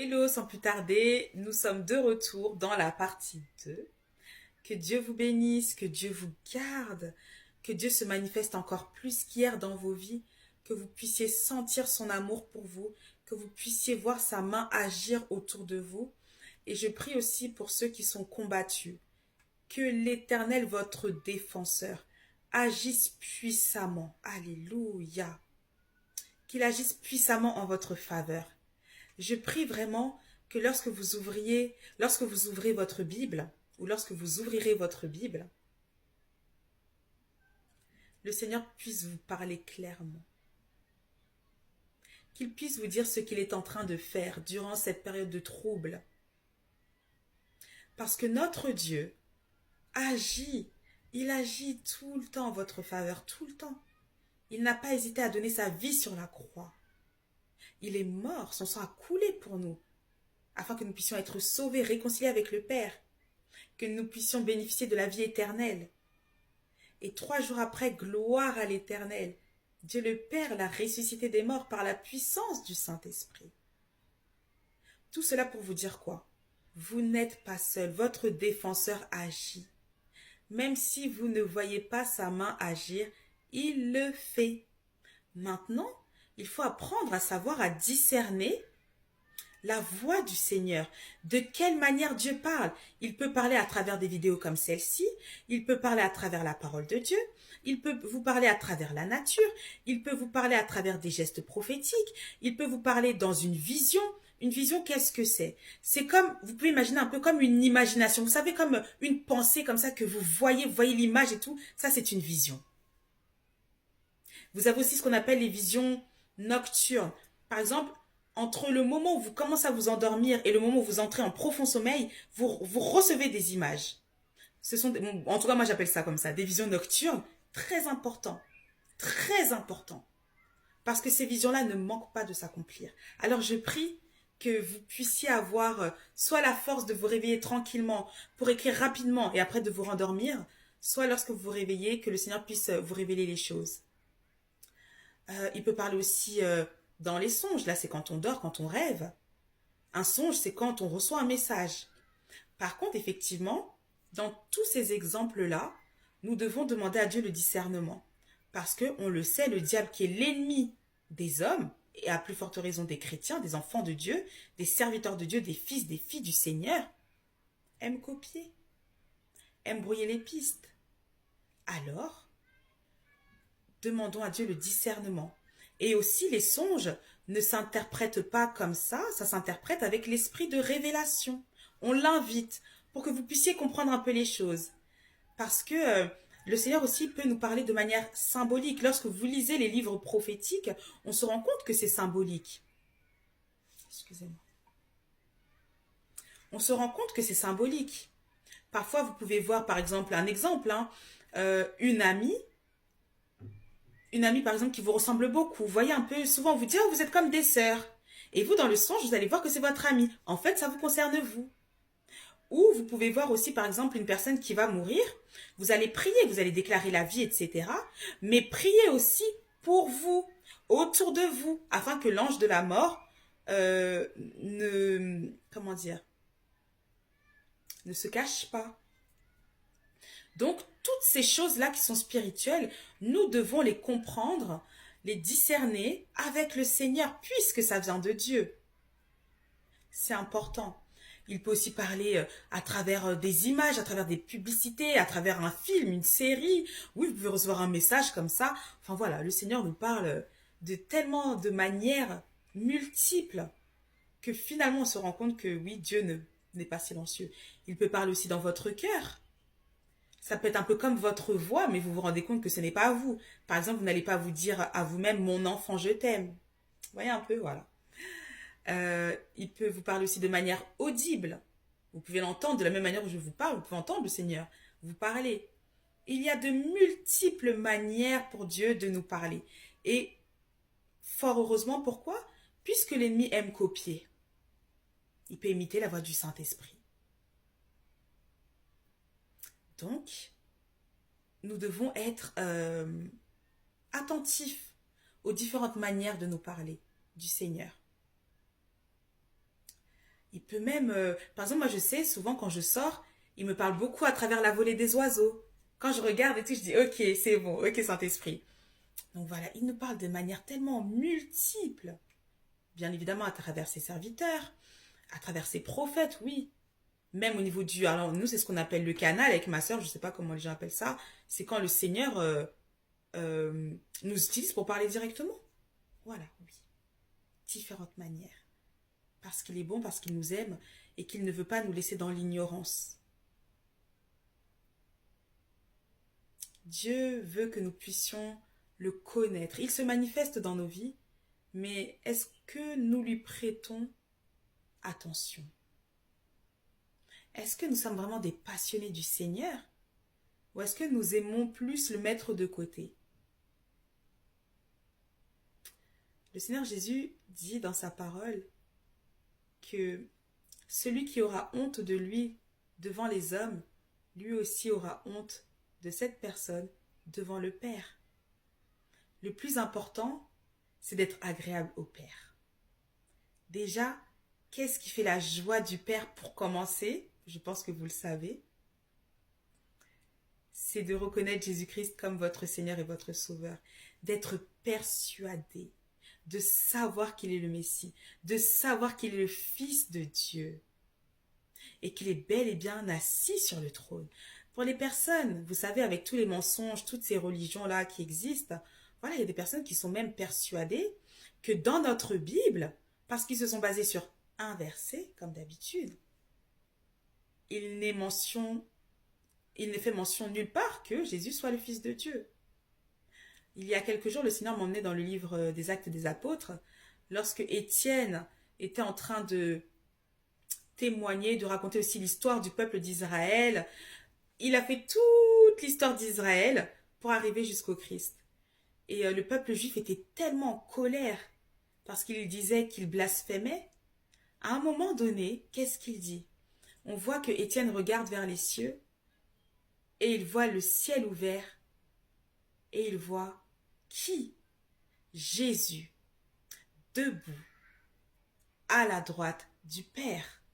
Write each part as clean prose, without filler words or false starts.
Hello, sans plus tarder, nous sommes de retour dans la partie 2. Que Dieu vous bénisse, que Dieu vous garde, que Dieu se manifeste encore plus qu'hier dans vos vies, que vous puissiez sentir son amour pour vous, que vous puissiez voir sa main agir autour de vous. Et je prie aussi pour ceux qui sont combattus, que l'Éternel, votre défenseur, agisse puissamment. Alléluia. Qu'il agisse puissamment en votre faveur. Je prie vraiment que lorsque vous ouvrez votre Bible, ou lorsque vous ouvrirez votre Bible, le Seigneur puisse vous parler clairement. Qu'il puisse vous dire ce qu'il est en train de faire durant cette période de trouble. Parce que notre Dieu agit, il agit tout le temps en votre faveur, tout le temps. Il n'a pas hésité à donner sa vie sur la croix. Il est mort, son sang a coulé pour nous, afin que nous puissions être sauvés, réconciliés avec le Père, que nous puissions bénéficier de la vie éternelle. Et 3 jours après, gloire à l'Éternel. Dieu le Père l'a ressuscité des morts par la puissance du Saint-Esprit. Tout cela pour vous dire quoi? Vous n'êtes pas seul, votre défenseur agit. Même si vous ne voyez pas sa main agir, il le fait. Maintenant, il faut apprendre à savoir à discerner la voix du Seigneur. De quelle manière Dieu parle? Il peut parler à travers des vidéos comme celle-ci, il peut parler à travers la parole de Dieu, il peut vous parler à travers la nature, il peut vous parler à travers des gestes prophétiques, il peut vous parler dans une vision. Une vision, qu'est-ce que c'est? C'est comme, vous pouvez imaginer un peu comme une imagination. Vous savez, comme une pensée comme ça que vous voyez l'image et tout. Ça, c'est une vision. Vous avez aussi ce qu'on appelle les visions nocturnes. Par exemple, entre le moment où vous commencez à vous endormir et le moment où vous entrez en profond sommeil, vous recevez des images. En tout cas, moi j'appelle ça comme ça, des visions nocturnes, très important, très important. Parce que ces visions-là ne manquent pas de s'accomplir. Alors je prie que vous puissiez avoir soit la force de vous réveiller tranquillement pour écrire rapidement et après de vous rendormir, soit lorsque vous vous réveillez, que le Seigneur puisse vous révéler les choses. Il peut parler aussi dans les songes. Là, c'est quand on dort, quand on rêve. Un songe, c'est quand on reçoit un message. Par contre, effectivement, dans tous ces exemples-là, nous devons demander à Dieu le discernement. Parce que, on le sait, le diable qui est l'ennemi des hommes, et à plus forte raison des chrétiens, des enfants de Dieu, des serviteurs de Dieu, des fils, des filles du Seigneur, aime copier, aime brouiller les pistes. Alors, demandons à Dieu le discernement. Et aussi, les songes ne s'interprètent pas comme ça s'interprète avec l'esprit de révélation. On l'invite pour que vous puissiez comprendre un peu les choses. Parce que le Seigneur aussi peut nous parler de manière symbolique. Lorsque vous lisez les livres prophétiques, on se rend compte que c'est symbolique. Excusez-moi. On se rend compte que c'est symbolique. Parfois, vous pouvez voir, par exemple, un exemple, une amie par exemple qui vous ressemble beaucoup. Vous voyez un peu, souvent on vous dit, oh, vous êtes comme des sœurs. Et vous, dans le songe, vous allez voir que c'est votre amie. En fait, ça vous concerne vous. Ou vous pouvez voir aussi, par exemple, une personne qui va mourir. Vous allez prier, vous allez déclarer la vie, etc. Mais priez aussi pour vous, autour de vous, afin que l'ange de la mort ne, comment dire, ne se cache pas. Donc, toutes ces choses-là qui sont spirituelles, nous devons les comprendre, les discerner avec le Seigneur, puisque ça vient de Dieu. C'est important. Il peut aussi parler à travers des images, à travers des publicités, à travers un film, une série. Oui, vous pouvez recevoir un message comme ça. Enfin voilà, le Seigneur nous parle de tellement de manières multiples que finalement on se rend compte que oui, n'est pas silencieux. Il peut parler aussi dans votre cœur. Ça peut être un peu comme votre voix, mais vous vous rendez compte que ce n'est pas vous. Par exemple, vous n'allez pas vous dire à vous-même, mon enfant, je t'aime. Vous voyez un peu, voilà. Il peut vous parler aussi de manière audible. Vous pouvez l'entendre de la même manière que je vous parle. Vous pouvez entendre le Seigneur vous parler. Il y a de multiples manières pour Dieu de nous parler. Et fort heureusement, pourquoi? Puisque l'ennemi aime copier. Il peut imiter la voix du Saint-Esprit. Donc, nous devons être attentifs aux différentes manières de nous parler du Seigneur. Il peut même, par exemple, moi je sais, souvent quand je sors, il me parle beaucoup à travers la volée des oiseaux. Quand je regarde et tout, je dis, ok, c'est bon, ok, Saint-Esprit. Donc voilà, il nous parle de manière tellement multiple. Bien évidemment, à travers ses serviteurs, à travers ses prophètes, oui. Même au niveau du... Alors, nous, c'est ce qu'on appelle le canal avec ma soeur, je ne sais pas comment les gens appellent ça. C'est quand le Seigneur nous utilise pour parler directement. Voilà, oui. Différentes manières. Parce qu'il est bon, parce qu'il nous aime et qu'il ne veut pas nous laisser dans l'ignorance. Dieu veut que nous puissions le connaître. Il se manifeste dans nos vies, mais est-ce que nous lui prêtons attention? Est-ce que nous sommes vraiment des passionnés du Seigneur? Ou est-ce que nous aimons plus le mettre de côté? Le Seigneur Jésus dit dans sa parole que celui qui aura honte de lui devant les hommes, lui aussi aura honte de cette personne devant le Père. Le plus important, c'est d'être agréable au Père. Déjà, qu'est-ce qui fait la joie du Père pour commencer? Je pense que vous le savez. C'est de reconnaître Jésus-Christ comme votre Seigneur et votre Sauveur. D'être persuadé, de savoir qu'il est le Messie, de savoir qu'il est le Fils de Dieu et qu'il est bel et bien assis sur le trône. Pour les personnes, vous savez, avec tous les mensonges, toutes ces religions-là qui existent, voilà, il y a des personnes qui sont même persuadées que dans notre Bible, parce qu'ils se sont basés sur un verset, comme d'habitude, il n'est fait mention nulle part que Jésus soit le Fils de Dieu. Il y a quelques jours, le Seigneur m'emmenait dans le livre des Actes des Apôtres, lorsque Étienne était en train de témoigner, de raconter aussi l'histoire du peuple d'Israël. Il a fait toute l'histoire d'Israël pour arriver jusqu'au Christ. Et le peuple juif était tellement en colère parce qu'il disait qu'il blasphémait. À un moment donné, qu'est-ce qu'il dit? On voit que Étienne regarde vers les cieux et il voit le ciel ouvert et il voit qui? Jésus, debout, à la droite du Père.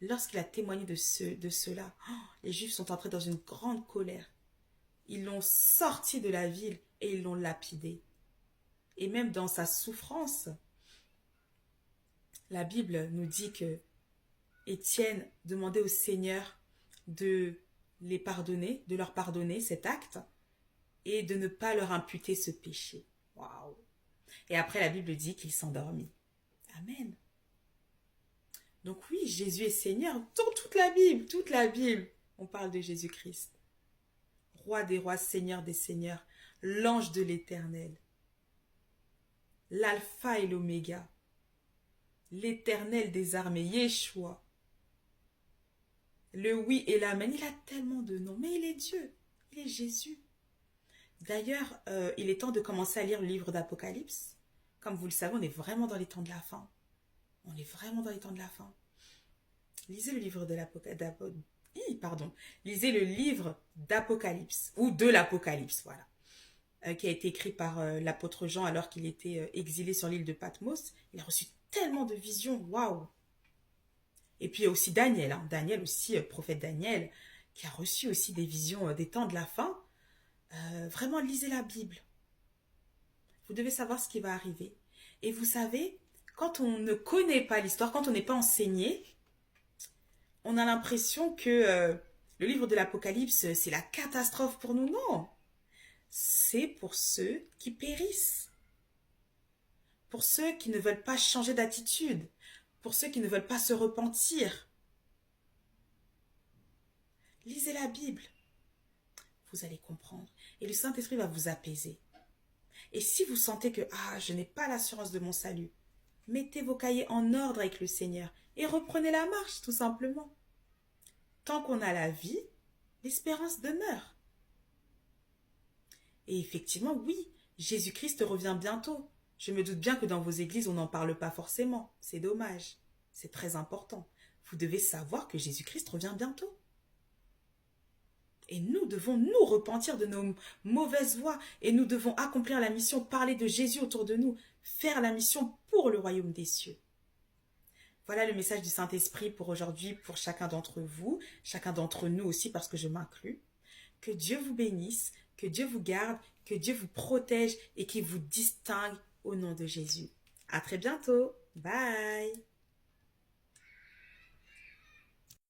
Lorsqu'il a témoigné de cela, les Juifs sont entrés dans une grande colère. Ils l'ont sorti de la ville et ils l'ont lapidé. Et même dans sa souffrance, la Bible nous dit que Étienne demandait au Seigneur de les pardonner, de leur pardonner cet acte et de ne pas leur imputer ce péché. Waouh! Et après, la Bible dit qu'il s'endormit. Amen. Donc oui, Jésus est Seigneur. Dans toute la Bible, on parle de Jésus-Christ. Roi des rois, Seigneur des seigneurs, l'ange de l'Éternel. L'alpha et l'oméga. L'Éternel des armées, Yeshua. Le oui et l'amen. Il a tellement de noms, mais il est Dieu. Il est Jésus. D'ailleurs, il est temps de commencer à lire le livre d'Apocalypse. Comme vous le savez, on est vraiment dans les temps de la fin. On est vraiment dans les temps de la fin. Lisez le livre de l'Apocalypse. Lisez le livre d'Apocalypse, ou de l'Apocalypse, voilà. Qui a été écrit par l'apôtre Jean alors qu'il était exilé sur l'île de Patmos. Il a reçu tellement de visions, waouh! Et puis il y a aussi Daniel, Daniel aussi, prophète Daniel, qui a reçu aussi des visions des temps de la fin. Vraiment, lisez la Bible. Vous devez savoir ce qui va arriver. Et vous savez, quand on ne connaît pas l'histoire, quand on n'est pas enseigné, on a l'impression que le livre de l'Apocalypse, c'est la catastrophe pour nous. Non, c'est pour ceux qui périssent. Pour ceux qui ne veulent pas changer d'attitude. Pour ceux qui ne veulent pas se repentir. Lisez la Bible. Vous allez comprendre. Et le Saint-Esprit va vous apaiser. Et si vous sentez que je n'ai pas l'assurance de mon salut, mettez vos cahiers en ordre avec le Seigneur et reprenez la marche, tout simplement. Tant qu'on a la vie, l'espérance demeure. Et effectivement, oui, Jésus-Christ revient bientôt. Je me doute bien que dans vos églises, on n'en parle pas forcément. C'est dommage. C'est très important. Vous devez savoir que Jésus-Christ revient bientôt. Et nous devons nous repentir de nos mauvaises voies et nous devons accomplir la mission, parler de Jésus autour de nous, faire la mission pour le royaume des cieux. Voilà le message du Saint-Esprit pour aujourd'hui, pour chacun d'entre vous, chacun d'entre nous aussi, parce que je m'inclus. Que Dieu vous bénisse, que Dieu vous garde, que Dieu vous protège et qu'il vous distingue au nom de Jésus. À très bientôt. Bye.